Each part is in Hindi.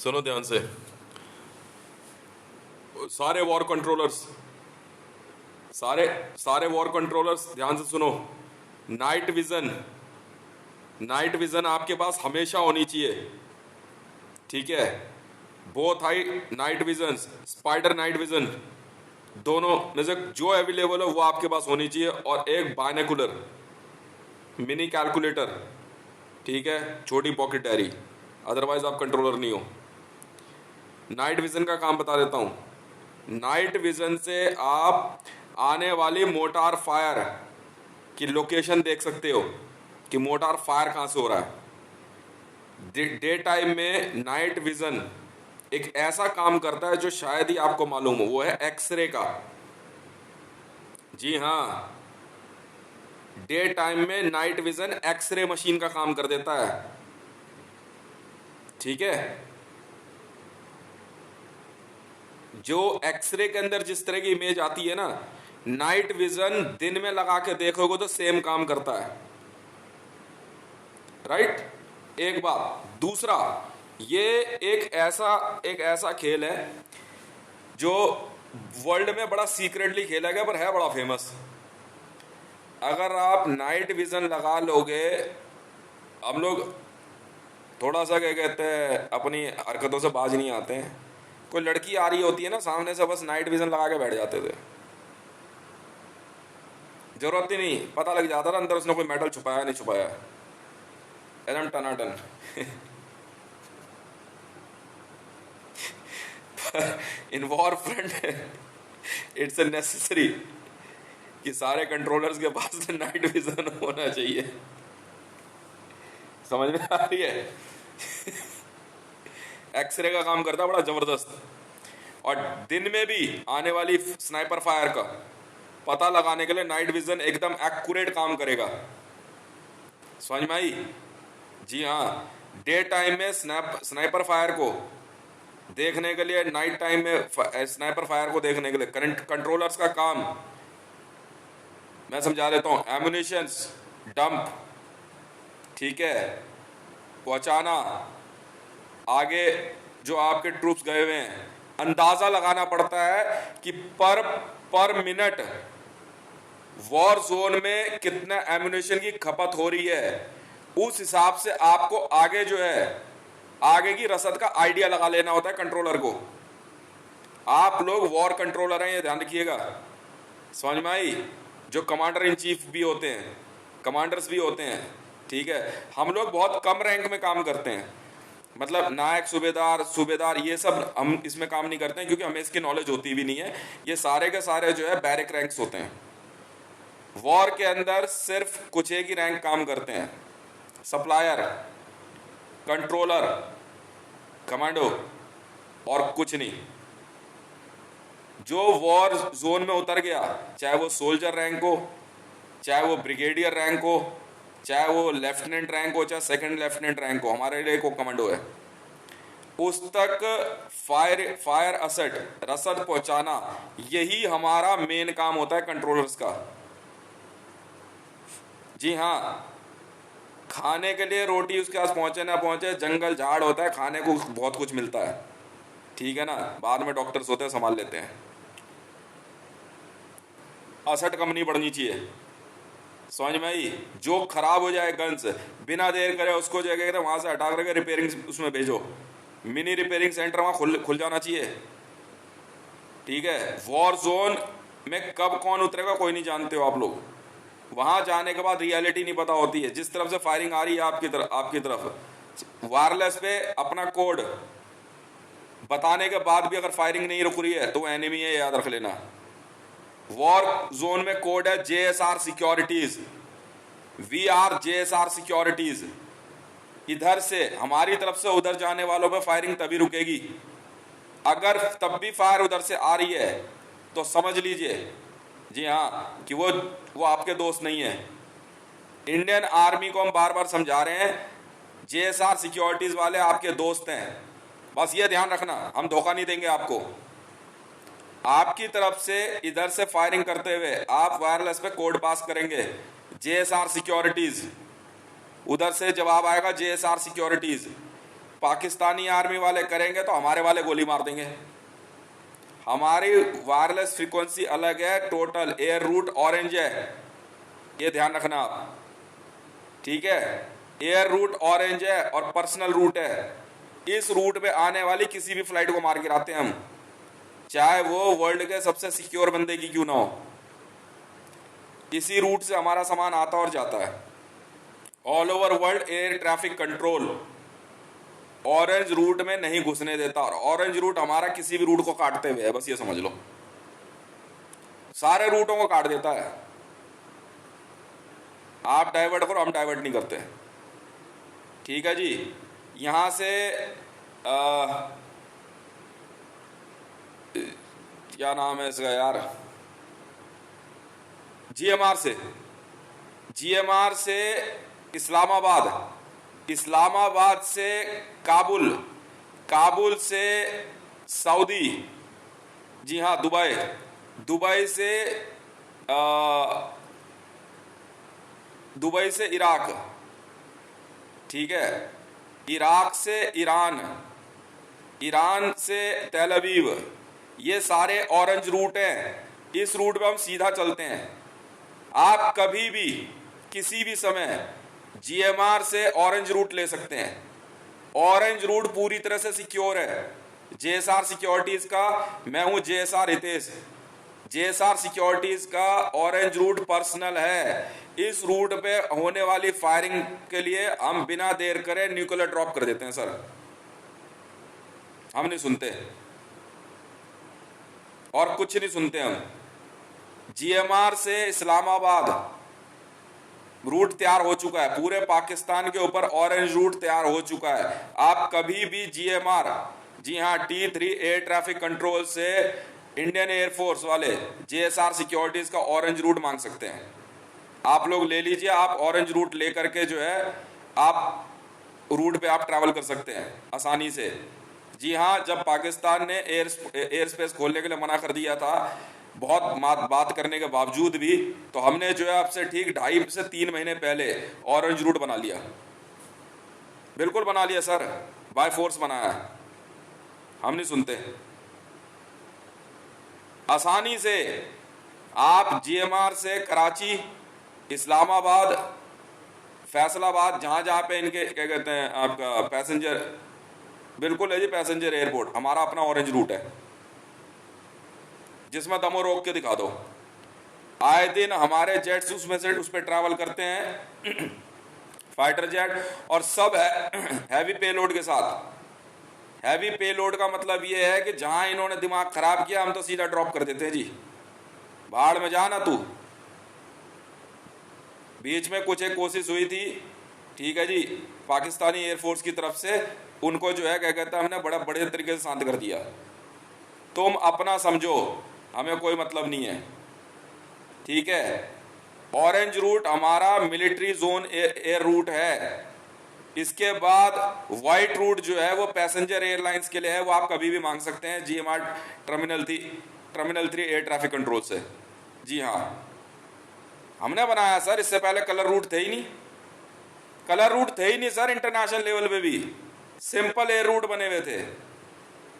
सुनो ध्यान से, सारे वॉर कंट्रोलर्स, सारे सारे वॉर कंट्रोलर्स ध्यान से सुनो। नाइट विजन, नाइट विजन आपके पास हमेशा होनी चाहिए, ठीक है। Both high night vision, spider night vision, दोनों में से जो अवेलेबल है वो आपके पास होनी चाहिए। और एक बायनोकुलर मिनी कैलकुलेटर, ठीक है, छोटी पॉकेट डायरी, अदरवाइज आप कंट्रोलर नहीं हो। नाइट विजन का काम बता देता हूं। नाइट विजन से आप आने वाली मोटार फायर की लोकेशन देख सकते हो कि मोटार फायर कहां से हो रहा है। डे टाइम में नाइट विजन एक ऐसा काम करता है जो शायद ही आपको मालूम हो, वो है एक्सरे का। जी हां, डे टाइम में नाइट विजन एक्सरे मशीन का काम कर देता है, ठीक है। जो एक्सरे के अंदर जिस तरह की इमेज आती है ना, नाइट विजन दिन में लगा के देखोगे तो सेम काम करता है, राइट। एक बात, दूसरा, ये एक ऐसा खेल है जो वर्ल्ड में बड़ा सीक्रेटली खेला गया पर है बड़ा फेमस। अगर आप नाइट विजन लगा लोगे, हम लोग थोड़ा सा क्या कहते हैं अपनी हरकतों से बाज नहीं आते हैं। कोई लड़की आ रही होती है ना सामने से, बस नाइट विजन लगा के बैठ जाते थे, जरूरत ही नहीं, पता लग जाता था अंदर उसने कोई मेटल छुपाया नहीं छुपाया, एकदम टनाटन। In war front it's a necessary कि सारे कंट्रोलर्स के पास नाइट विजन होना चाहिए। समझ में आ रही है? एक्सरे का काम करता है बड़ा जबरदस्त। और दिन में भी आने वाली स्नाइपर फायर का पता लगाने के लिए नाइट विजन एकदम एक्यूरेट काम करेगा। समझ में आई? जी हाँ, डे टाइम में स्नाइपर फायर को देखने के लिए, नाइट टाइम में स्नाइपर फायर को देखने के लिए करंट कंट्रोलर्स का काम मैं समझा देता हूं। एम्युनिशंस डंप, ठीक है, पहुंचाना, आगे जो आपके ट्रूप्स गए हुए हैं, अंदाजा लगाना पड़ता है कि पर मिनट वॉर जोन में कितना एम्युनिशन की खपत हो रही है। उस हिसाब से आपको आगे जो है आगे की रसद का आइडिया लगा लेना होता है कंट्रोलर को। आप लोग वॉर कंट्रोलर हैं, ये ध्यान रखिएगा। समझ में आई? जो कमांडर इन चीफ भी होते हैं, कमांडर्स भी होते हैं, ठीक है। हम लोग बहुत कम रैंक में काम करते हैं, मतलब नायक, सूबेदार ये सब हम इसमें काम नहीं करते हैं क्योंकि हमें इसकी नॉलेज होती भी नहीं है। ये सारे के सारे जो है बैरिक रैंक्स होते हैं। वॉर के अंदर सिर्फ कुछ एक ही रैंक काम करते हैं, सप्लायर, कंट्रोलर, कमांडो, और कुछ नहीं। जो वॉर जोन में उतर गया, चाहे वो सोल्जर रैंक हो, चाहे वो ब्रिगेडियर रैंक हो, चाहे वो लेफ्टिनेंट रैंक हो, चाहे सेकंड लेफ्टिनेंट रैंक हो, हमारे लिए को कमांडो है, उस तक फायर असेट, रसद पहुंचाना, यही हमारा मेन काम होता है कंट्रोलर्स का। जी हाँ, खाने के लिए रोटी उसके पास पहुंचे ना पहुंचे, जंगल झाड़ होता है, खाने को बहुत कुछ मिलता है, ठीक है ना। बाद में डॉक्टर्स होते हैं, संभाल लेते हैं। असट कम नहीं पड़नी चाहिए। समझ में आई? जो खराब हो जाए गन्स, बिना देर करे उसको जो है वहां से हटा करके रिपेयरिंग उसमें भेजो, मिनी रिपेयरिंग सेंटर वहां खुल जाना चाहिए, ठीक है। वॉर जोन में कब कौन उतरेगा कोई नहीं जानते हो आप लोग। वहां जाने के बाद रियलिटी नहीं पता होती है। जिस तरफ से फायरिंग आ रही है आपकी तरफ वायरलेस पे अपना कोड बताने के बाद भी अगर फायरिंग नहीं रुक रही है तो एनिमी है, याद रख लेना। वॉर जोन में कोड है JSR securities, VR JSR securities. इधर से हमारी तरफ से उधर जाने वालों पे फायरिंग तभी रुकेगी, अगर तब भी फायर उधर से आ रही है तो समझ लीजिए, जी हाँ, कि वो आपके दोस्त नहीं है। इंडियन आर्मी को हम बार बार समझा रहे हैं, JSR सिक्योरिटीज वाले आपके दोस्त हैं, बस ये ध्यान रखना, हम धोखा नहीं देंगे आपको। आपकी तरफ से इधर से फायरिंग करते हुए आप वायरलेस पे कोड पास करेंगे JSR सिक्योरिटीज, उधर से जवाब आएगा JSR सिक्योरिटीज। पाकिस्तानी आर्मी वाले करेंगे तो हमारे वाले गोली मार देंगे। हमारी वायरलेस फ्रीक्वेंसी अलग है, टोटल एयर रूट ऑरेंज है, ये ध्यान रखना आप, ठीक है। एयर रूट ऑरेंज है और पर्सनल रूट है। इस रूट पे आने वाली किसी भी फ्लाइट को मार गिराते हैं हम, चाहे वो वर्ल्ड के सबसे सिक्योर बंदे की क्यों ना हो। इसी रूट से हमारा सामान आता और जाता है। All over world air traffic control orange route में नहीं घुसने देता, और ऑरेंज रूट हमारा किसी भी रूट को काटते हुए है, बस ये समझ लो, सारे रूटों को काट देता है। आप डाइवर्ट करो, हम डाइवर्ट नहीं करते, ठीक है जी। यहां से क्या नाम है इसका यार, जीएमआर से इस्लामाबाद, इस्लामाबाद से काबुल, काबुल से सऊदी, जी हाँ दुबई, दुबई से इराक, ठीक है, इराक से ईरान, ईरान से तेल अवीव, ये सारे ऑरेंज रूट हैं। इस रूट पे हम सीधा चलते हैं। आप कभी भी किसी भी समय जीएमआर से ऑरेंज रूट ले सकते हैं। ऑरेंज रूट पूरी तरह से सिक्योर है। जेएसआर सिक्योरिटीज का, मैं हूं जेएसआर हितेश, जेएसआर सिक्योरिटीज का ऑरेंज रूट पर्सनल है। इस रूट पे होने वाली फायरिंग के लिए हम बिना देर करे न्यूक्लियर ड्रॉप कर देते हैं सर, हम नहीं सुनते और कुछ नहीं सुनते हम। जीएमआर से इस्लामाबाद रूट तैयार हो चुका है, पूरे पाकिस्तान के ऊपर ऑरेंज रूट तैयार हो चुका है। आप कभी भी जीएमआर, जी हाँ T3 एयर ट्रैफिक कंट्रोल से इंडियन एयरफोर्स वाले जेएसआर सिक्योरिटीज का ऑरेंज रूट मांग सकते हैं। आप लोग ले लीजिए, आप ऑरेंज रूट लेकर के जो है आप रूट पे आप ट्रैवल कर सकते हैं आसानी से। जी हाँ, जब पाकिस्तान ने एयर स्पेस खोलने के लिए मना कर दिया था, बहुत बात करने के बावजूद भी, तो हमने जो है आपसे ठीक 2.5 से 3 महीने पहले ऑरेंज रूट बना लिया, बिल्कुल बना लिया सर, बाय फोर्स बनाया, हम नहीं सुनते। आसानी से आप जीएमआर से कराची, इस्लामाबाद, फैसलाबाद, जहां जहां पे इनके क्या कहते हैं आपका पैसेंजर, बिल्कुल है जी, पैसेंजर एयरपोर्ट हमारा अपना ऑरेंज रूट है, जिसमें दमो रोक के दिखा दो। आए दिन हमारे जेट्स उसमें से उस पर ट्रैवल करते हैं फाइटर जेट, और सब है हैवी पेलोड के साथ। हैवी पेलोड का मतलब ये है कि जहां इन्होंने दिमाग खराब किया हम तो सीधा ड्रॉप कर देते हैं जी, भाड़ में जा ना तू। बीच में कुछ एक कोशिश हुई थी, ठीक है जी, पाकिस्तानी एयरफोर्स की तरफ से, उनको जो है क्या कहते हैं हमने बड़ा बड़े तरीके से शांत कर दिया। तुम अपना समझो, हमें कोई मतलब नहीं है, ठीक है। ऑरेंज रूट हमारा मिलिट्री जोन एयर रूट है। इसके बाद व्हाइट रूट जो है वो पैसेंजर एयरलाइंस के लिए है, वो आप कभी भी मांग सकते हैं GMR terminal 3 air traffic control से। जी हाँ, हमने बनाया सर, इससे पहले कलर रूट थे ही नहीं, कलर रूट थे ही नहीं सर, इंटरनेशनल लेवल पे भी सिंपल एयर रूट बने हुए थे,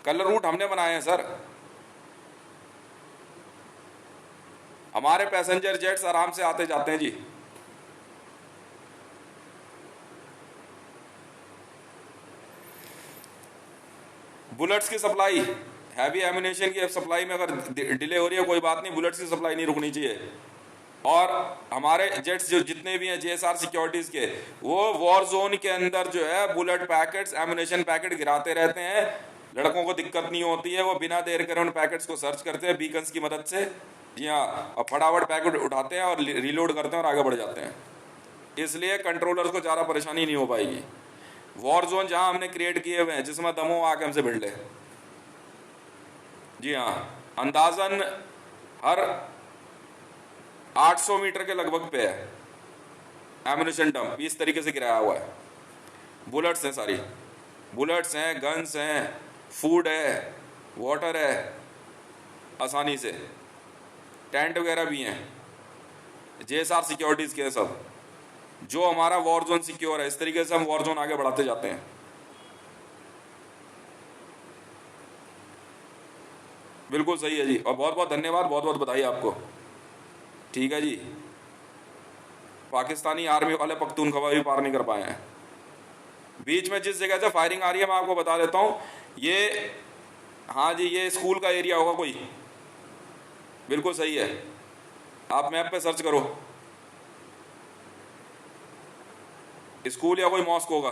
कलर रूट हमने बनाए हैं सर। हमारे पैसेंजर जेट्स आराम से आते जाते हैं जी। बुलेट्स की सप्लाई, हैवी एम्यूनेशन की सप्लाई में अगर डिले हो रही है कोई बात नहीं, बुलेट्स की सप्लाई नहीं रुकनी चाहिए। और हमारे जेट्स जो जितने भी हैं जेएसआर सिक्योरिटीज के, वो वॉर जोन के अंदर जो है बुलेट पैकेट्स, एम्यूनेशन पैकेट गिराते रहते हैं। लड़कों को दिक्कत नहीं होती है, वो बिना देर करे उन पैकेट्स को सर्च करते हैं बीकन्स की मदद से। जी हाँ, और फटाफट पैकेट उठाते हैं और रिलोड करते हैं और आगे बढ़ जाते हैं। इसलिए कंट्रोलर्स को ज़्यादा परेशानी नहीं हो पाएगी। वॉर जोन जहाँ हमने क्रिएट किए हुए हैं, जिसमें दमो आके हमसे भिड़ ले। जी हाँ, अंदाजन हर 800 मीटर के लगभग पे है एम्यूनेशन डंप, इस तरीके से गिराया हुआ है। बुलेट्स हैं, सारी बुलेट्स हैं, गन्स हैं, फूड है, वाटर है, आसानी से टेंट वगैरह भी हैं, जेएसआर सिक्योरिटीज़ के सब, जो हमारा वॉर जोन सिक्योर है। इस तरीके से हम वॉर जोन आगे बढ़ाते जाते हैं। बिल्कुल सही है जी, और बहुत बहुत धन्यवाद, बहुत बहुत बधाई आपको। ठीक है जी। पाकिस्तानी आर्मी वाले पख्तूनख्वा भी पार नहीं कर पाए हैं। बीच में जिस जगह से फायरिंग आ रही है मैं आपको बता देता हूँ, ये, हाँ जी, ये स्कूल का एरिया होगा कोई, बिल्कुल सही है। आप मैप पे सर्च करो, स्कूल या कोई मॉस्क होगा।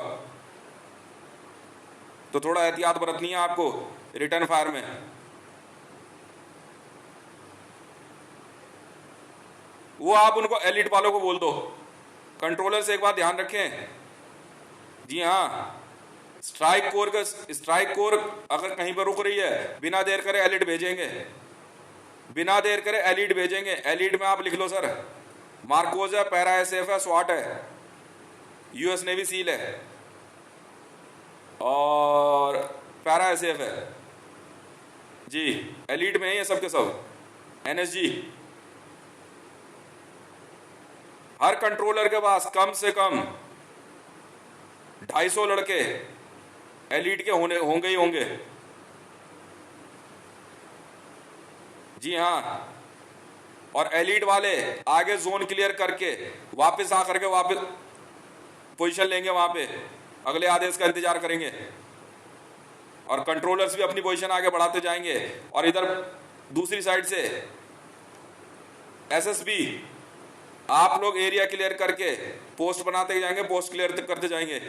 तो थोड़ा एहतियात बरतनी है आपको रिटर्न फायर में। वो आप उनको एलिट वालों को बोल दो, कंट्रोलर से एक बार ध्यान रखें। जी हाँ, स्ट्राइक कोर अगर कहीं पर रुक रही है, बिना देर करे एलिट भेजेंगे, बिना देर करे एलिट भेजेंगे। एलिट में आप लिख लो सर, मार्कोज है, पैरा एसएफ है, स्वाट है, यूएस नेवी सील है और पैरा एसएफ है जी। एलिट में है ये सब के सब, एनएसजी। हर कंट्रोलर के पास कम से कम 250 लड़के एलिट के होंगे ही होंगे। जी हाँ, और एलिट वाले आगे जोन क्लियर करके वापस आकर के वापस पोजीशन लेंगे, वहां पे अगले आदेश का इंतजार करेंगे, और कंट्रोलर्स भी अपनी पोजीशन आगे बढ़ाते जाएंगे। और इधर दूसरी साइड से एसएसबी, आप लोग एरिया क्लियर करके पोस्ट बनाते जाएंगे, पोस्ट क्लियर करते जाएंगे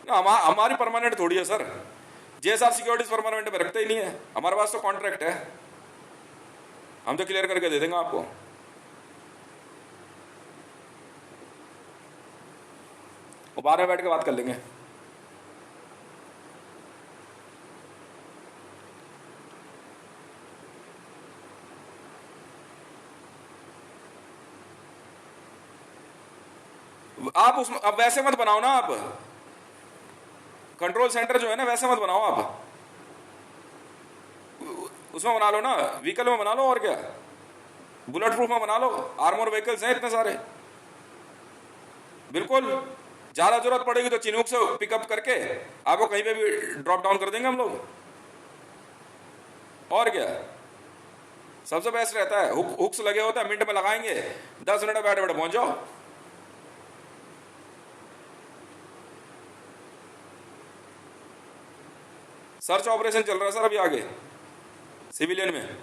ना। हमारी परमानेंट थोड़ी है सर, जेएसआर सिक्योरिटीज परमानेंट में रखते ही नहीं है, हमारे पास तो कॉन्ट्रैक्ट है, हम तो क्लियर करके दे देंगे आपको। और बाद में बैठ के बात कर लेंगे। आप उसमें अब वैसे मत बनाओ ना, आप कंट्रोल सेंटर जो है ना वैसे मत बनाओ, आप उसमें बना लो ना, व्हीकल में बना लो, और क्या, बुलेट प्रूफ में बना लो, आर्मर व्हीकल्स हैं इतने सारे। बिल्कुल, ज्यादा जरूरत पड़ेगी तो चिनूक से पिकअप करके आपको कहीं पे भी ड्रॉप डाउन कर देंगे हम लोग, और क्या। सबसे बेस्ट रहता है, हुक्स लगे होते हैं, मिनट में लगाएंगे, 10 मिनट में बैठे बैठे पहुंच जाओ। सर्च ऑपरेशन चल रहा है सर अभी आगे सिविलियन में।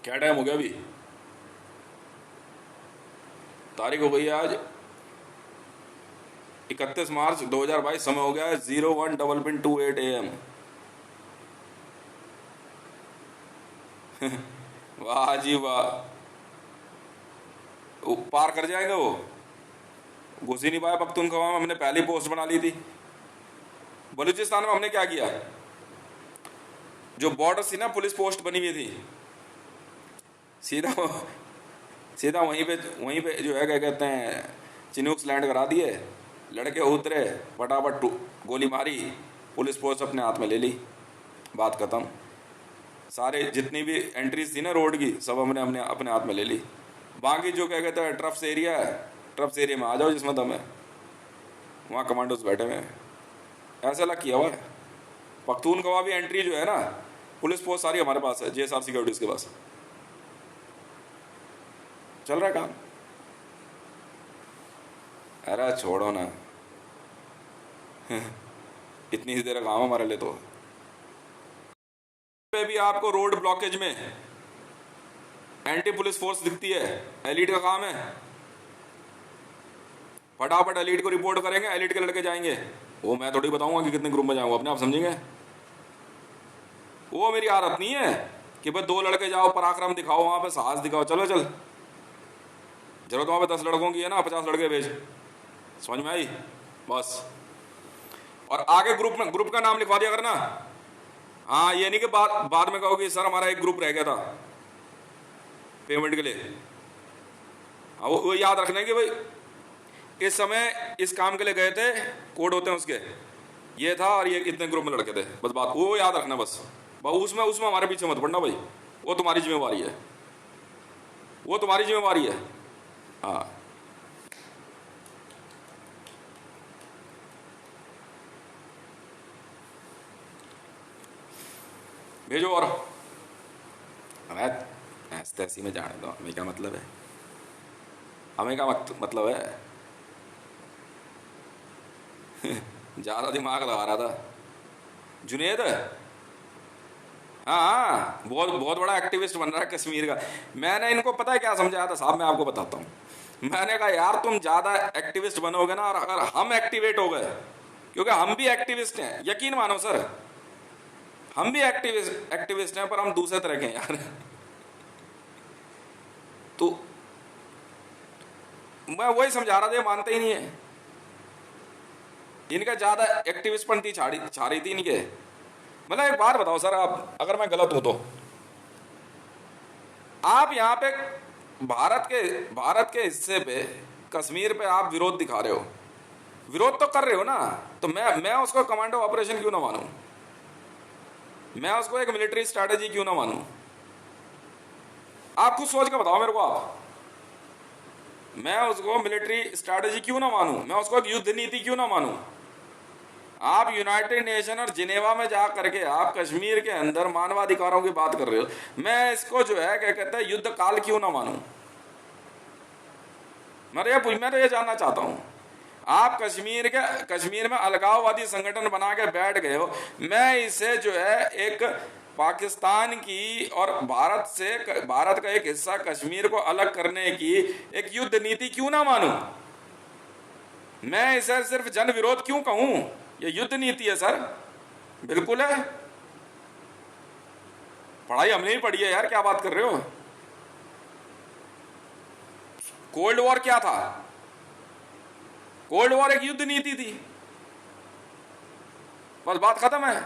क्या टाइम हो गया अभी? तारीख हो गई है आज 31 मार्च 2022, समय हो गया है 01:28 AM। वाह जी वाह, पार कर जाएंगे वो, घुस ही नहीं पाया पख्तूनख्वा में। हमने पहली पोस्ट बना ली थी। बलूचिस्तान में हमने क्या किया, जो बॉर्डर थी ना, पुलिस पोस्ट बनी हुई थी, सीधा सीधा वहीं पे जो है क्या कहते हैं, चिनूक्स लैंड करा दिए, लड़के उतरे, फटाफट गोली मारी, पुलिस पोस्ट अपने हाथ में ले ली, बात खत्म। सारे जितनी भी एंट्रीज थी ना रोड की, सब हमने अपने हाथ में ले ली। बाकी जो क्या कहते हैं ट्रफ्स एरिया है, ट्रफ्स एरिया में आ जाओ जिसमें दम है, वहाँ कमांडोज बैठे हुए हैं। ऐसा लग किया हुआ है। पख्तूनख्वा भी एंट्री जो है ना, पुलिस पोस्ट सारी हमारे पास है, जेएसआर सिक्योरिटीज के पास चल रहा है काम। अरे छोड़ो ना, इतनी ही देर काम हमारे लिए। तो पे भी आपको रोड ब्लॉकेज में एंटी पुलिस फोर्स दिखती है, एलिट का काम है, फटाफट एलिट को रिपोर्ट करेंगे, एलिट के लड़के जाएंगे। वो मैं थोड़ी बताऊंगा कि कितने ग्रुप में जाऊंगा, अपने आप समझेंगे। वो मेरी आदत नहीं है कि भाई 2 लड़के जाओ, पराक्रम दिखाओ, वहां पे साहस दिखाओ, चलो चल, जरूरत वहां पे 10 लड़कों की है ना, 50 लड़के भेज, समझ में आई बस। और आगे ग्रुप का नाम लिखवा दिया करना। हाँ, ये नहीं कि बाद में कहोगे सर हमारा एक ग्रुप रह गया था पेमेंट के लिए। हाँ, वो याद रखना कि भाई इस समय इस काम के लिए गए थे, कोड होते हैं उसके, ये था और ये इतने ग्रुप में लड़के थे, बस बात वो याद रखना बस। भाई उसमें उसमें हमारे पीछे मत पड़ना भाई, वो तुम्हारी जिम्मेवारी है, वो तुम्हारी जिम्मेवारी है। हाँ भेजो। और हमें ऐसी तैसी में जाने दो, हमें क्या मतलब है, हमें क्या मतलब है। ज़्यादा दिमाग लगा रहा था जुनेद। हाँ हाँ, बहुत बहुत बड़ा एक्टिविस्ट बन रहा है कश्मीर का। मैंने इनको पता है क्या समझाया था साहब, मैं आपको बताता हूँ। मैंने कहा यार तुम ज़्यादा एक्टिविस्ट बनोगे ना, और अगर हम एक्टिवेट हो गए, क्योंकि हम भी एक्टिविस्ट हैं, यकीन मानो सर, हम भी एक्टिविस्ट एक्टिविस्ट हैं, पर हम दूसरे तरह के हैं यार। तो मैं वही समझा रहा था, ये मानते ही नहीं है। इनका ज़्यादा एक्टिविस्ट छा रही थी इनके। मतलब एक बात बताओ सर, आप अगर मैं गलत हूं तो, आप यहाँ पे भारत के हिस्से पे, कश्मीर पे आप विरोध दिखा रहे हो, विरोध तो कर रहे हो ना, तो मैं उसको कमांडो ऑपरेशन क्यों ना मानूं, मैं उसको एक मिलिट्री स्ट्रैटेजी क्यों ना मानूं। आप खुद सोच के बताओ मेरे को आप, मैं उसको मिलिट्री स्ट्रैटेजी क्यों ना मानूं, मैं उसको एक युद्ध नीति क्यों ना मानूं। आप यूनाइटेड नेशन और जिनेवा में जा करके आप कश्मीर के अंदर मानवाधिकारों की बात कर रहे हो, मैं इसको जो है क्या कहते हैं युद्ध काल क्यों ना मानूं। मैं तो ये जानना चाहता हूं, आप कश्मीर में अलगाववादी संगठन बना के बैठ गए हो, मैं इसे जो है एक पाकिस्तान की और भारत का एक हिस्सा कश्मीर को अलग करने की एक युद्ध नीति क्यों ना मानूं। मैं इसे सिर्फ जन विरोध क्यों कहूं, ये युद्ध नीति है सर, बिल्कुल है। पढ़ाई हमने ही पढ़ी है यार, क्या बात कर रहे हो। कोल्ड वॉर क्या था, कोल्ड वॉर एक युद्ध नीति थी, बस बात खत्म है।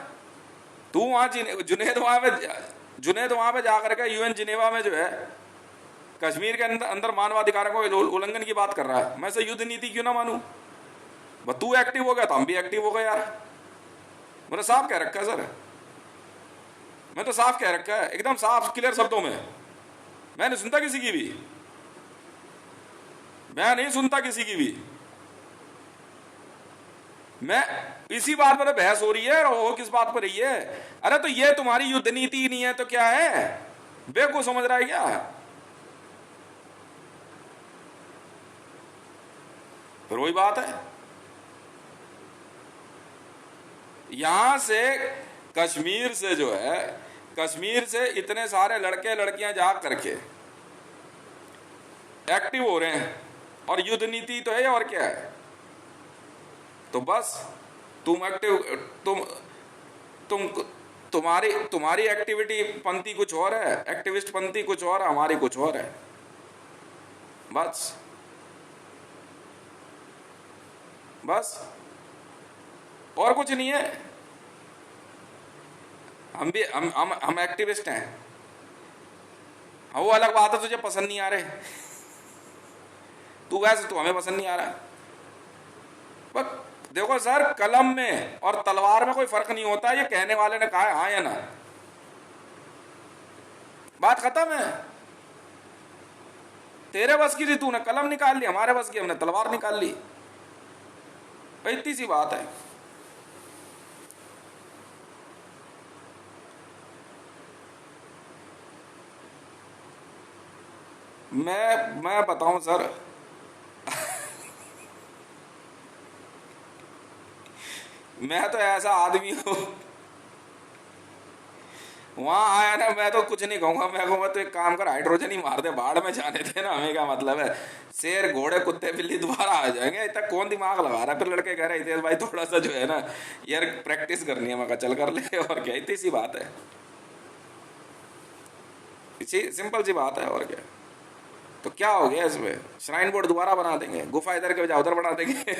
तू वहां जुनेद वहां पे जाकर के यूएन जिनेवा में जो है कश्मीर के अंदर मानवाधिकारों को उल्लंघन की बात कर रहा है, मैं इसे युद्ध नीति क्यों ना मानूं। बस तू एक्टिव हो गया तो हम भी एक्टिव हो गए यार। मैंने साफ कह रखा है सर, मैं तो साफ कह रखा है, एकदम साफ क्लियर शब्दों में। मैं नहीं सुनता किसी की भी, मैं नहीं सुनता किसी की भी। मैं इसी बात पर बहस हो रही है, और वो किस बात पर रही है। अरे तो ये तुम्हारी युद्ध नीति ही नहीं है तो क्या है, बेवकूफ समझ रहा है क्या। फिर वही बात है, यहां से कश्मीर से इतने सारे लड़के लड़कियां जा करके एक्टिव हो रहे हैं, और युद्ध नीति तो है और क्या है। तो बस तुम एक्टिव तुम तुम्हारी एक्टिविटी पंथी कुछ और है, एक्टिविस्ट पंथी कुछ और है, हमारी कुछ और है, बस बस और कुछ नहीं है। हम भी हम एक्टिविस्ट हैं। हाँ वो अलग बात है, तुझे पसंद नहीं आ रहे, तू हमें पसंद नहीं आ रहा। पर देखो सर, कलम में और तलवार में कोई फर्क नहीं होता, ये कहने वाले ने कहा है हाँ या ना, बात खत्म है। तेरे बस की थी, तूने कलम निकाल ली, हमारे बस की हमने तलवार निकाल ली, इतनी सी बात है। मैं बताऊं सर, मैं तो ऐसा आदमी हूं, वहां आया ना, मैं तो कुछ नहीं कहूंगा, मैं कहूंगा तो एक काम कर, हाइड्रोजन ही मार दे, बाढ़ में जाने थे ना, हमें क्या मतलब है। शेर घोड़े कुत्ते बिल्ली दोबारा आ जाएंगे, इतना कौन दिमाग लगा रहा है। फिर लड़के कह रहे थे भाई थोड़ा सा जो है ना यार प्रैक्टिस करनी है, मैं कहा चल कर ले, और क्या, इतनी सी बात है, सिंपल सी बात है, और क्या। तो क्या हो गया इसमें, श्राइन बोर्ड दोबारा बना देंगे, गुफा इधर के बजाय उधर बना देंगे।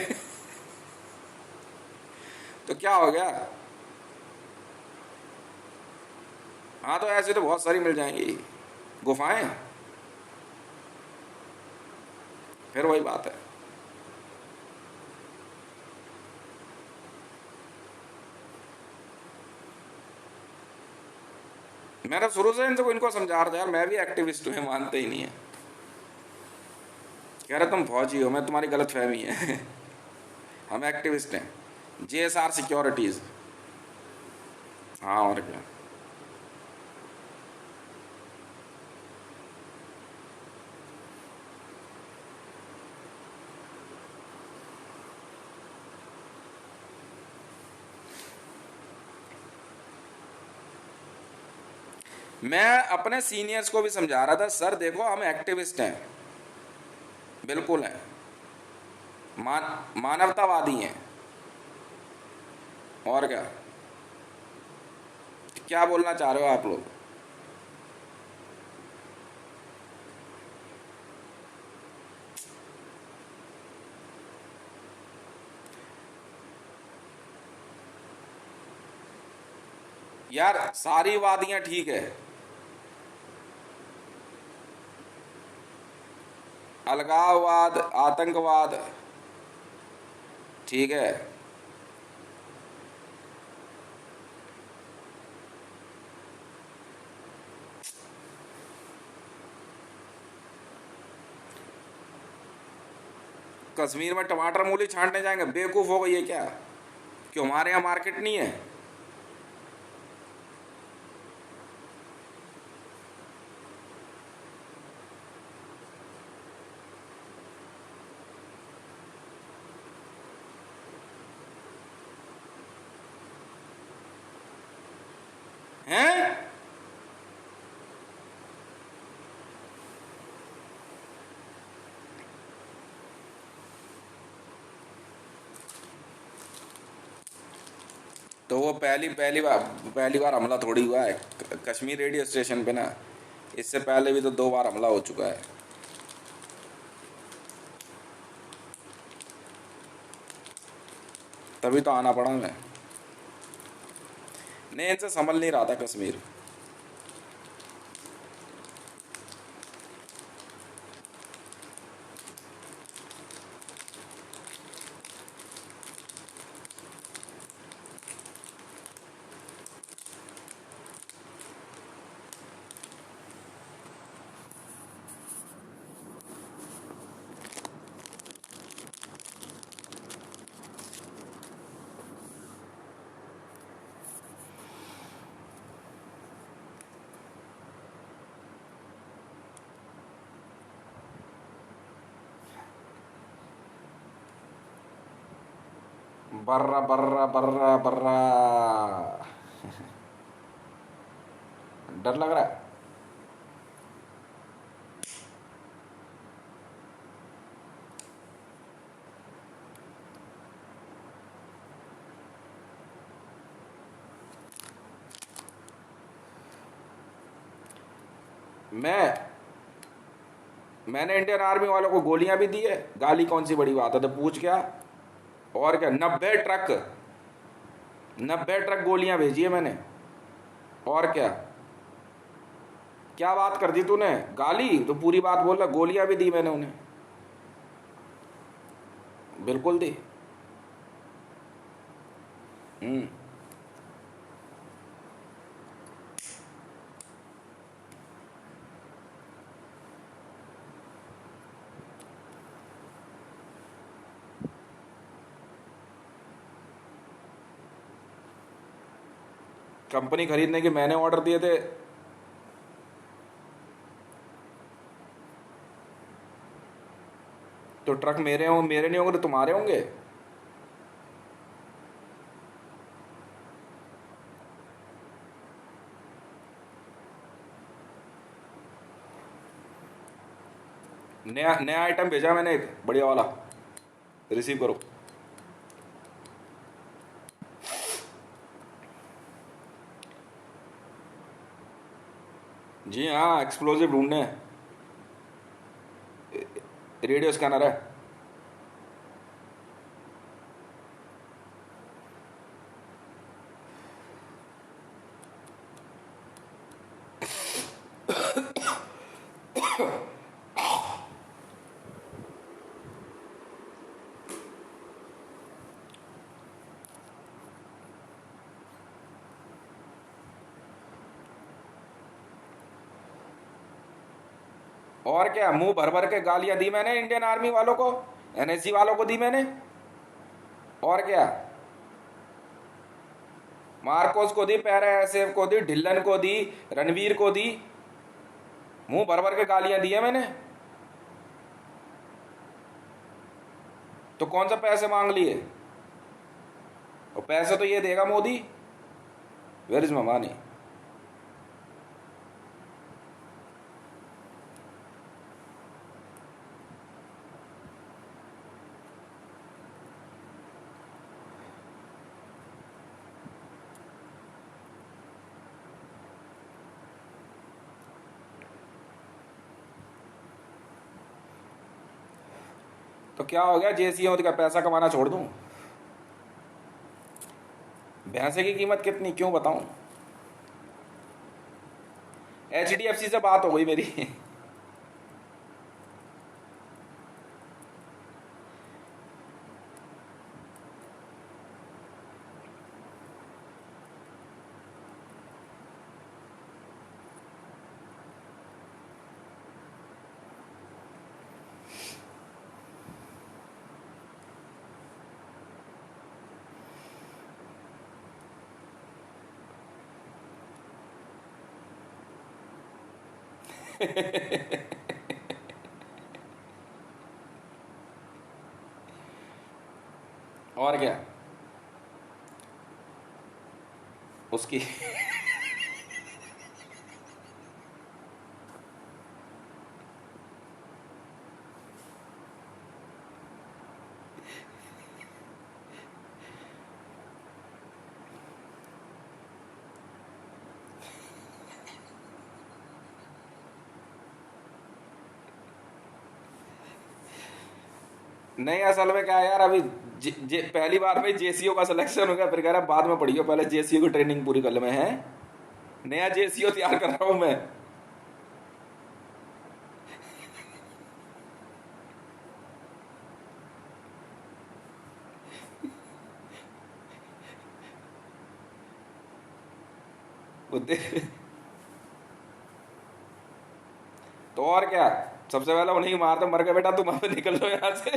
तो क्या हो गया। हाँ तो ऐसे तो बहुत सारी मिल जाएंगी गुफाएं, फिर वही बात है। मैंने शुरू से इनको इनको समझा रहा था यार, मैं भी एक्टिविस्ट हूँ, मानते ही नहीं है। कह रहे तुम फौजी हो, मैं तुम्हारी गलत फहमी है। हम एक्टिविस्ट हैं, JSR सिक्योरिटीज। हाँ और क्या। मैं अपने सीनियर्स को भी समझा रहा था, सर देखो हम एक्टिविस्ट हैं, बिल्कुल हैं, मानवतावादी हैं। और क्या, क्या बोलना चाह रहे हो आप लोग? यार सारी वादियां ठीक है, अलगाववाद, आतंकवाद, ठीक है। कश्मीर में टमाटर मूली छांटने जाएंगे, बेवकूफ हो गई है क्या? क्यों हमारे यहाँ मार्केट नहीं है? हैं? तो वो पहली बार हमला थोड़ी हुआ है कश्मीर रेडियो स्टेशन पे ना, इससे पहले भी तो 2 बार हमला हो चुका है। तभी तो आना पड़ा मैं। नहीं, इनसे संभल नहीं रहा था कश्मीर। बर्रा बर्रा बर्रा बर्रा। डर लग रहा है। मैं मैंने इंडियन आर्मी वालों को गोलियां भी दी है, गाली कौन सी बड़ी बात है, तो पूछ क्या। और क्या, 90 ट्रक गोलियां भेजी है मैंने। और क्या, क्या बात कर दी तूने? गाली तो पूरी बात बोल रहा, गोलियां भी दी मैंने उन्हें, बिल्कुल दी। हम्म। कंपनी खरीदने के मैंने ऑर्डर दिए थे। तो ट्रक मेरे नहीं होंगे तो तुम्हारे होंगे। नया नया आइटम भेजा मैंने, एक बढ़िया वाला, रिसीव करो। जी हाँ, एक्सप्लोजिव ढूंढने हैं। रेडियो स्कैनर है। और क्या, मुंह भर भर के गालियां दी मैंने इंडियन आर्मी वालों को, एनएसजी वालों को दी मैंने। और क्या, मार्कोस को दी, पैरा एसएफ को दी, ढिल्लन को दी, रणवीर को दी, मुंह भर भर के गालियां दी है मैंने। तो कौन सा पैसे मांग लिए? और पैसे तो ये देगा मोदी। Where is ममानी? तो क्या हो गया, जेसीओ का पैसा कमाना छोड़ दूं? भैंसे की कीमत कितनी, क्यों बताऊं? एचडीएफसी से बात हो गई मेरी। और क्या उसकी। नहीं, असल में क्या है यार, अभी पहली बार में जेसीओ का सिलेक्शन हो गया, फिर कह रहा है बाद में पढ़ियो, पहले जेसीओ की ट्रेनिंग पूरी कर ले। में है, नया जेसीओ तैयार कर रहा हूं मैं। बुद्धि। तो और क्या, सबसे पहले उन्हें मार तो, मर गए बेटा तुम, अब निकल लो यहां से।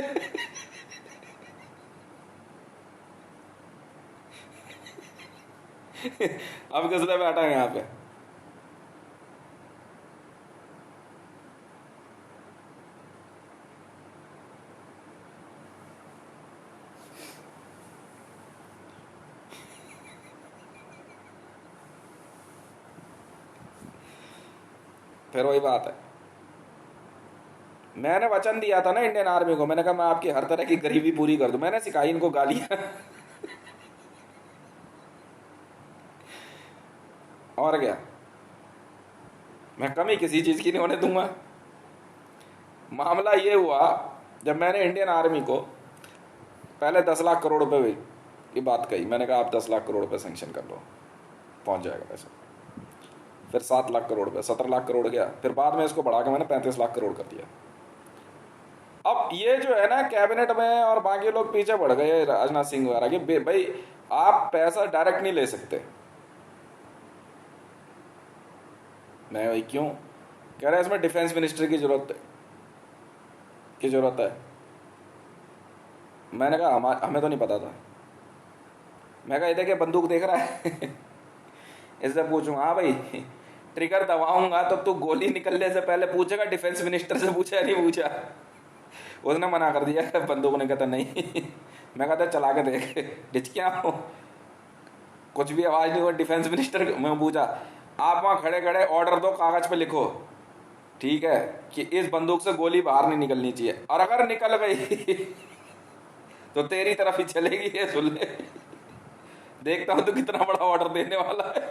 अब किसने बैठा है यहाँ पे? फिर वही बात है, मैंने वचन दिया था ना इंडियन आर्मी को, मैंने कहा मैं आपकी हर तरह की गरीबी पूरी कर दूं। मैंने सिखाई इनको गालियां। और क्या, मैं कमी किसी चीज की नहीं होने दूंगा। मामला ये हुआ, जब मैंने इंडियन आर्मी को पहले 10 लाख करोड़ रुपए की बात कही, मैंने कहा आप 10 लाख करोड़ रुपए सेंक्शन कर लो, पहुंच जाएगा पैसा। फिर 7 लाख करोड़ रुपए, 17 लाख करोड़ गया, फिर बाद में इसको बढ़ा के मैंने 35 लाख करोड़ कर दिया। अब ये जो है ना, कैबिनेट में और बाकी लोग पीछे पड़ गए, राजनाथ सिंह वगैरह के, भाई आप पैसा डायरेक्ट नहीं ले सकते। मैं भाई क्यों? कह रहे हैं इसमें डिफेंस मिनिस्टर की जरूरत है। मैंने कहा हमें तो नहीं पता था। मैं कहा ये देखिए बंदूक देख रहा है। इससे पूछूं, हाँ भाई ट्रिगर दबाऊंगा तो तू गोली निकलने से पहले पूछेगा डिफेंस मिनिस्टर से पूछा नहीं पूछा? उसने मना कर दिया बंदूक ने, कहता नहीं। मैं कहता चला के देख, डिचकिया हो, कुछ भी आवाज नहीं हुआ। डिफेंस मिनिस्टर मैं पूछा, आप वहां खड़े खड़े ऑर्डर दो, कागज पे लिखो ठीक है कि इस बंदूक से गोली बाहर नहीं निकलनी चाहिए, और अगर निकल गई तो तेरी तरफ ही चलेगी, ये सुन ले। देखता हूं तो कितना बड़ा ऑर्डर देने वाला है।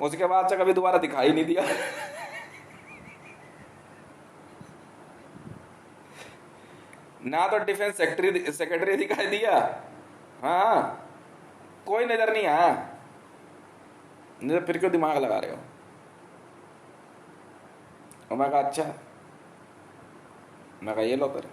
उसके बाद से कभी दोबारा दिखाई नहीं दिया। ना तो डिफेंस सेक्रेटरी दिखाई दिया, हाँ कोई नजर नहीं आया। फिर क्यों दिमाग लगा रहे हो? और मैं कहा अच्छा, मैं कहा ये लो फिर।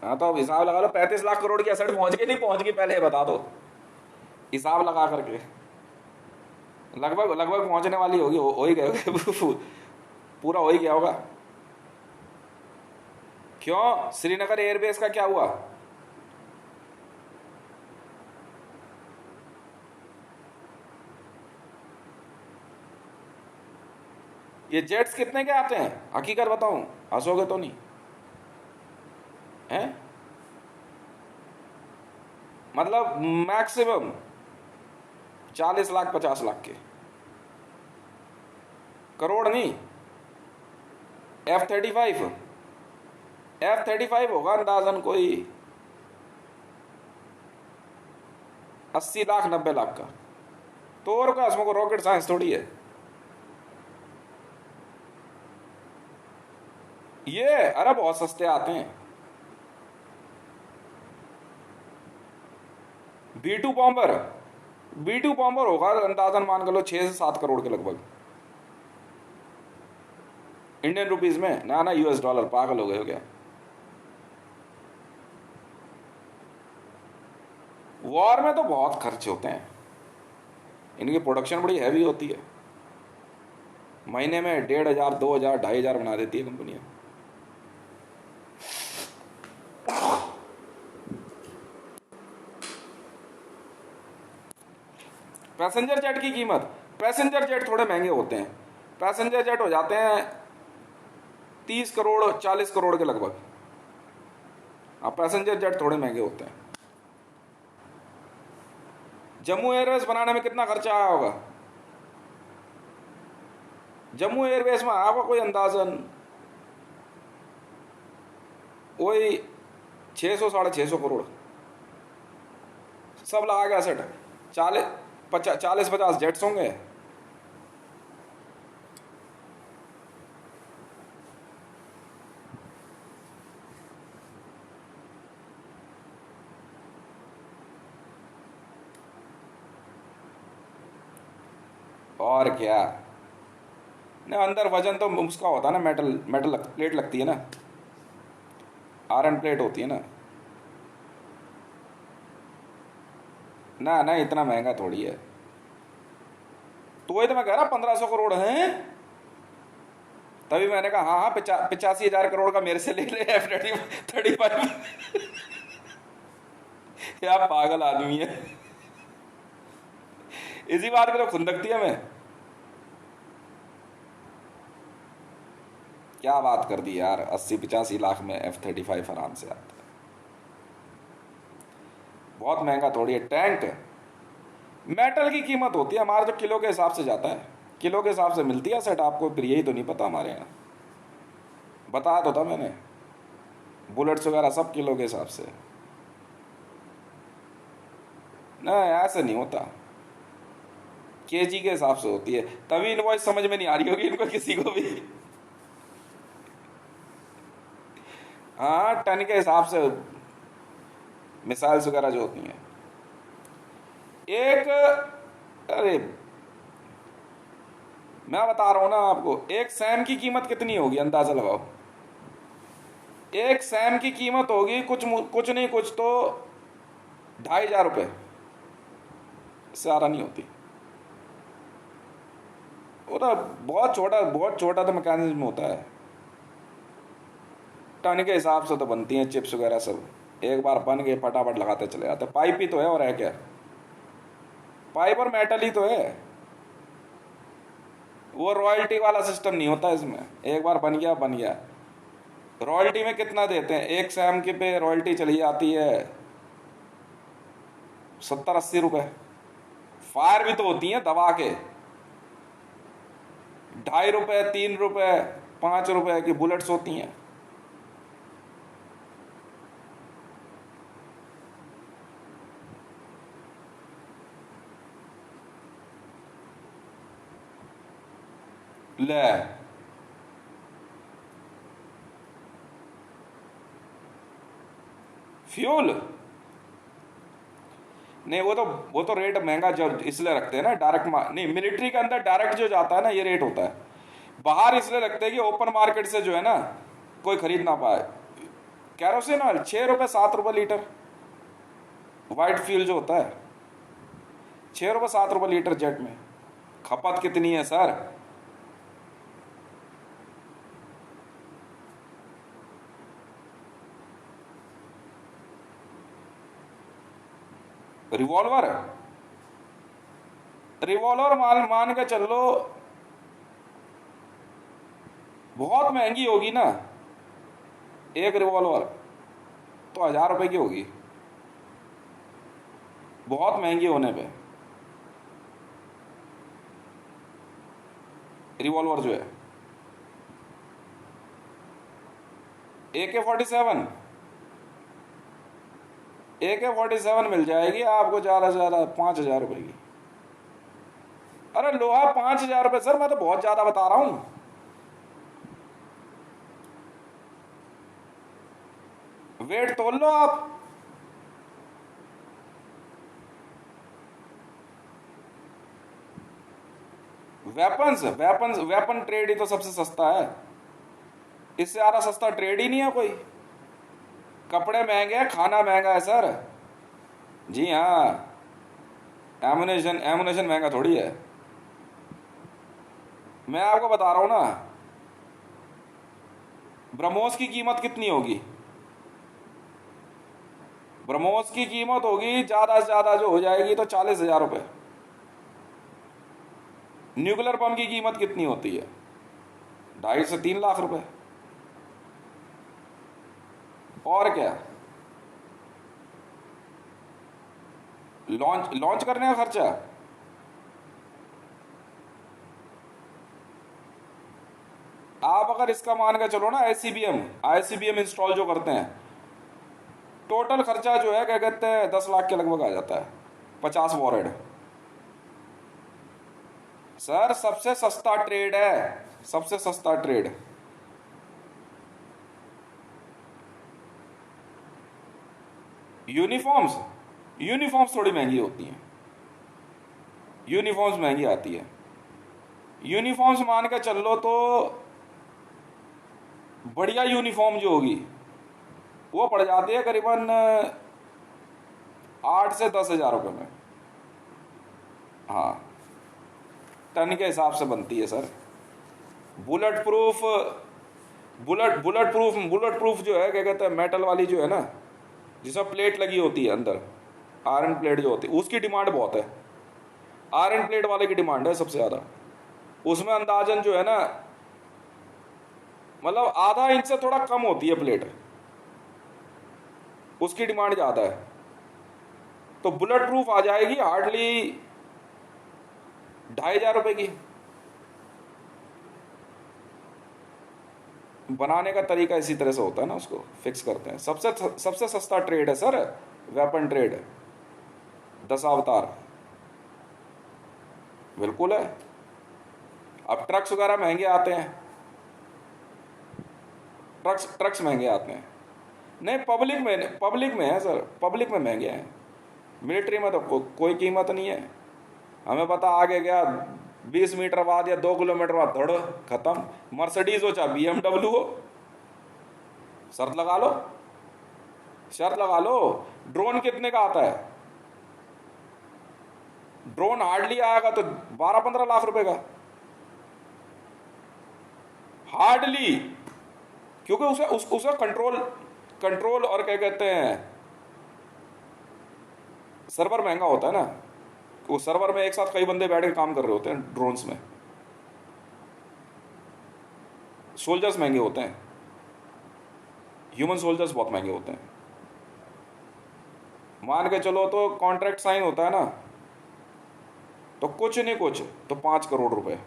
हाँ तो अब हिसाब लगा लो, 35 लाख करोड़ की एसेट पहुंच गई नहीं पहुंच गई, पहले बता दो हिसाब लगा करके। लगभग लगभग पहुंचने वाली होगी, हो ही गए होगे पूरा हो ही गया होगा। क्यों, श्रीनगर एयरबेस का क्या हुआ? ये जेट्स कितने के आते हैं, हकीकत बताऊं, हंसोगे तो नहीं है? मतलब मैक्सिमम 40 लाख 50 लाख के, करोड़ नहीं। F-35, F-35 होगा अंदाजन कोई 80 लाख 90 लाख का। तो और क्या, उसमें को रॉकेट साइंस थोड़ी है ये। अरे बहुत सस्ते आते हैं। बी टू बॉम्बर होगा अंदाजन मान कर लो 6 से 7 करोड़ के लगभग, इंडियन रुपीस में, ना US डॉलर, पागल हो गए हो क्या? वॉर में तो बहुत खर्च होते हैं, इनकी प्रोडक्शन बड़ी हैवी होती है, महीने में 1,500 2,000 2,500 बना देती है कंपनियां। पैसेंजर जेट की कीमत, पैसेंजर जेट थोड़े महंगे होते हैं, पैसेंजर जेट हो जाते हैं 30 करोड़ 40 करोड़ के लगभग। अब पैसेंजर जेट थोड़े महंगे होते हैं। जम्मू एयरवेज बनाने में कितना खर्चा आया होगा? जम्मू एयरवेज में आपका कोई अंदाजन वही 600 650 करोड़, सब लगा के सेट 40-50 जेट्स होंगे। और क्या ना, अंदर वजन तो उसका होता है ना, मेटल प्लेट लगती है ना, आयरन प्लेट होती है ना। ना ना इतना महंगा थोड़ी है। तो वही तो मैं कह रहा 1500 करोड़ है। तभी मैंने कहा हाँ हाँ 85,000 करोड़ का मेरे से ले ले F-35 क्या पागल आदमी है इसी बात की तो खुंदकती है। मैं क्या बात कर दी यार, 80-85 लाख में F-35 आराम से आता है, बहुत महंगा थोड़ी है। टैंक मेटल की कीमत होती है, हमारे तो किलो के हिसाब से जाता है, किलो के हिसाब से मिलती है सेट आपको, फिर यही तो नहीं पता हमारे यहाँ, बताया तो था मैंने, बुलेट्स वगैरह सब किलो के हिसाब से। ना ऐसे नहीं होता, केजी के हिसाब से होती है, तभी इनवॉइस समझ में नहीं आ रही होगी इनको किसी को भी। हाँ टन के हिसाब से मिसाइल्स वगैरह जो होती हैं। एक, अरे मैं बता रहा हूं ना आपको, एक सैम की कीमत कितनी होगी अंदाजा लगाओ। एक सैम की कीमत होगी कुछ नहीं कुछ तो 2,500 रुपये, इससे ज़्यादा नहीं होती। वो तो बहुत छोटा तो मैकेनिज्म होता है, टन के हिसाब से तो बनती हैं चिप्स वगैरह सब, एक बार बन गए फटाफट लगाते चले जाते। पाइप ही तो है, और है क्या, पाइप और मेटल ही तो है, वो रॉयल्टी वाला सिस्टम नहीं होता इसमें, एक बार बन गया। रॉयल्टी में कितना देते हैं, एक सैम के पे रॉयल्टी चली जाती है 70-80 रुपए। फायर भी तो होती है दबा के, 2.5 रुपए 3 रुपए 5 रुपए की बुलेट्स होती हैं। ले फ्यूल नहीं, वो तो रेट महंगा जो इसलिए रखते हैं ना, डायरेक्ट नहीं, मिलिट्री के अंदर डायरेक्ट जो जाता है ना ये रेट होता है। बाहर इसलिए रखते हैं कि ओपन मार्केट से जो है ना कोई खरीद ना पाए, कैरोसिन ऑयल 6 रुपये 7 रुपये लीटर, वाइट फ्यूल जो होता है 6 रुपये 7 रुपये लीटर जेट में। खपत कितनी है सर? रिवॉल्वर, रिवॉल्वर मान के चल लो बहुत महंगी होगी ना, एक रिवॉल्वर तो 1000 रुपए की होगी, बहुत महंगी होने पे रिवॉल्वर जो है। AK-47, AK-47 मिल जाएगी आपको ज़्यादा से ज़्यादा 5000 रुपए की। अरे लोहा 5000 रुपये सर, मैं तो बहुत ज़्यादा बता रहा हूं। वेट तोल लो आप। वेपन ट्रेड ही तो सबसे सस्ता है, इससे ज़्यादा सस्ता ट्रेड ही नहीं है कोई। कपड़े महंगे हैं, खाना महंगा है सर। जी हाँ, एमुनेशन महंगा थोड़ी है। मैं आपको बता रहा हूं ना, ब्रह्मोस की कीमत कितनी होगी? ब्रह्मोस की कीमत होगी ज्यादा से ज्यादा जो हो जाएगी तो 40,000 रुपये। न्यूक्लियर बम की कीमत कितनी होती है? 2.5 से 3 लाख रुपए। और क्या, लॉन्च करने का खर्चा। आप अगर इसका मान के चलो ना, आईसीबीएम इंस्टॉल जो करते हैं, टोटल खर्चा जो है क्या कहते हैं 10 लाख के लगभग आ जाता है, 50 वॉरेड। सर सबसे सस्ता ट्रेड है, सबसे सस्ता ट्रेड। यूनिफॉर्म्स थोड़ी महंगी होती हैं, यूनिफॉर्म्स महंगी आती है। यूनिफॉर्म्स मान के चल लो तो बढ़िया यूनिफॉर्म जो होगी वो पड़ जाती है करीबन 8 से 10,000 रुपये में। हाँ, टन के हिसाब से बनती है सर। बुलेट प्रूफ जो है क्या कहते हैं, मेटल वाली जो है ना, जिसमें प्लेट लगी होती है अंदर, आयरन प्लेट जो होती है, उसकी डिमांड बहुत है। आयरन प्लेट वाले की डिमांड है सबसे ज़्यादा। उसमें अंदाजन जो है ना, मतलब आधा इंच से थोड़ा कम होती है प्लेट, उसकी डिमांड ज़्यादा है। तो बुलेट प्रूफ आ जाएगी हार्डली 2,500 रुपये की। बनाने का तरीका इसी तरह से होता है ना, उसको फिक्स करते हैं। सबसे सस्ता ट्रेड है सर वेपन ट्रेड, दशावतार बिल्कुल है। अब ट्रक्स वगैरह महंगे आते हैं, ट्रक्स महंगे आते हैं। नहीं, पब्लिक में है सर, पब्लिक में महंगे हैं। मिलिट्री में तो कोई कीमत नहीं है। हमें पता, आगे गया 20 मीटर बाद या 2 किलोमीटर बाद दौड़ खत्म। मर्सिडीज हो चाहे BMW हो, शर्त लगा लो। ड्रोन कितने का आता है? ड्रोन हार्डली आएगा तो 12-15 लाख रुपए का, हार्डली। क्योंकि उसका कंट्रोल और क्या कहते हैं, सर्वर महंगा होता है ना। वो सर्वर में एक साथ कई बंदे बैठ के काम कर रहे होते हैं। ड्रोन्स में सोल्जर्स महंगे होते हैं, ह्यूमन सोल्जर्स बहुत महंगे होते हैं। मान के चलो तो कॉन्ट्रैक्ट साइन होता है ना, तो कुछ नहीं कुछ तो 5 करोड़ रुपए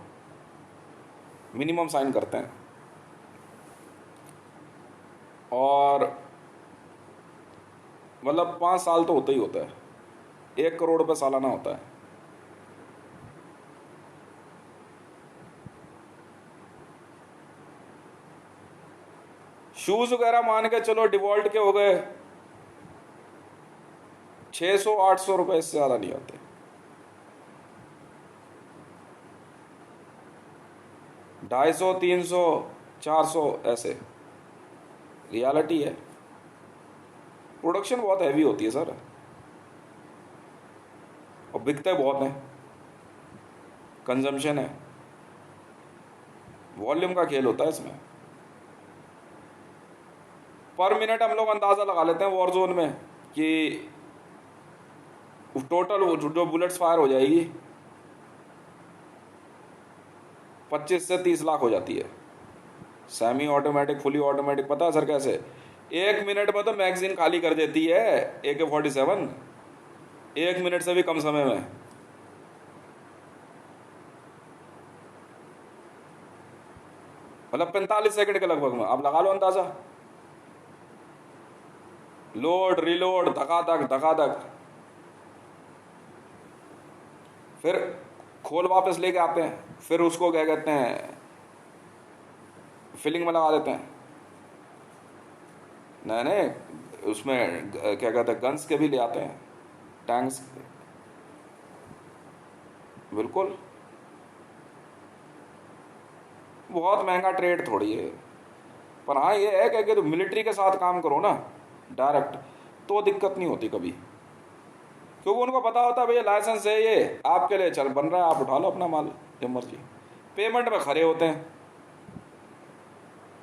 मिनिमम साइन करते हैं। और मतलब 5 साल तो होता ही होता है, 1 करोड़ रुपए सालाना होता है। शूज वगैरह मान के चलो डिवॉल्ट के हो गए 600-800 रुपए, इससे ज्यादा नहीं आते। 250, 300, 400 ऐसे रियलिटी है। प्रोडक्शन बहुत हैवी होती है सर, और बिकते बहुत हैं, कंजम्पशन है, वॉल्यूम का खेल होता है इसमें। पर मिनट हम लोग अंदाज़ा लगा लेते हैं वॉर जोन में कि टोटल जो बुलेट्स फायर हो जाएगी 25 से 30 लाख हो जाती है। सेमी ऑटोमेटिक, फुली ऑटोमेटिक, पता है सर कैसे? 1 मिनट में तो मैगजीन खाली कर देती है AK-47, 1 मिनट से भी कम समय में। मतलब 45 सेकंड के लगभग में, आप लगा लो अंदाजा। लोड रिलोड धकाधक धकाधक, फिर खोल वापस लेके आते हैं, फिर उसको क्या कहते हैं फिलिंग में लगा देते हैं। नहीं नहीं, उसमें क्या कहते हैं गन्स के भी ले आते हैं, टैंक्स, बिल्कुल। बहुत महंगा ट्रेड थोड़ी है, पर हाँ ये है कि मिलिट्री के साथ काम करो ना डायरेक्ट, तो दिक्कत नहीं होती कभी, क्योंकि उनको पता होता है भैया लाइसेंस है ये आपके लिए, चल बन रहा है, आप उठा लो अपना माल जब मर्जी। पेमेंट में खरे होते हैं,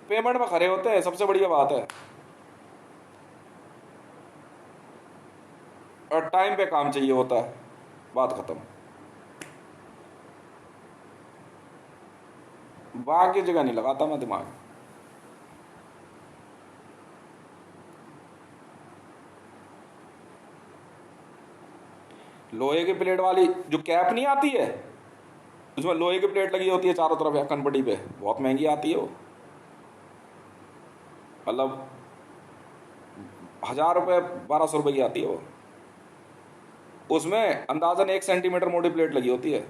पेमेंट में खरे होते हैं, सबसे बढ़िया बात है, और टाइम पे काम चाहिए होता है, बात खत्म। बाकी जगह नहीं लगाता मैं दिमाग। लोहे की प्लेट वाली जो कैप नहीं आती है, उसमें लोहे की प्लेट लगी होती है चारों तरफ या कनपट्टी पे, बहुत महंगी आती है वो, मतलब 1000 रुपये 1200 रुपये की आती है वो। उसमें अंदाजन 1 सेंटीमीटर मोटी प्लेट लगी होती है।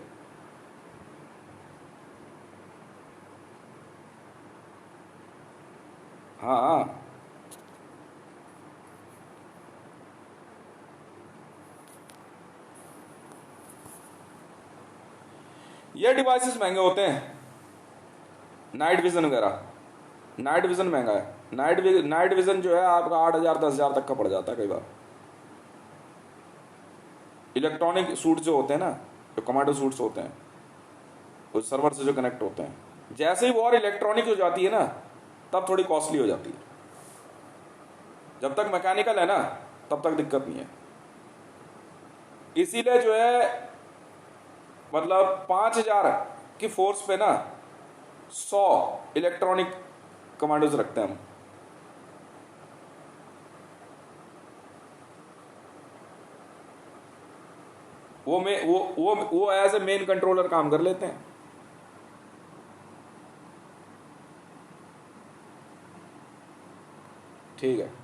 हाँ, ये डिवाइसेस महंगे होते हैं, नाइट विजन वगैरह। नाइट विजन महंगा है, नाइट विजन जो है आपका 8000 10,000 तक का पड़ जाता है कई बार। इलेक्ट्रॉनिक सूट जो होते हैं ना, जो कमांडो सूट्स होते हैं, उस सर्वर से जो कनेक्ट होते हैं, जैसे ही वॉर इलेक्ट्रॉनिक हो जाती है ना, तब थोड़ी कॉस्टली हो जाती है। जब तक मैकेनिकल है ना, तब तक दिक्कत नहीं है। इसीलिए जो है मतलब 5000 की फोर्स पे ना 100 इलेक्ट्रॉनिक कमांडोज रखते हैं हम। वो एज ए मेन कंट्रोलर काम कर लेते हैं। ठीक है।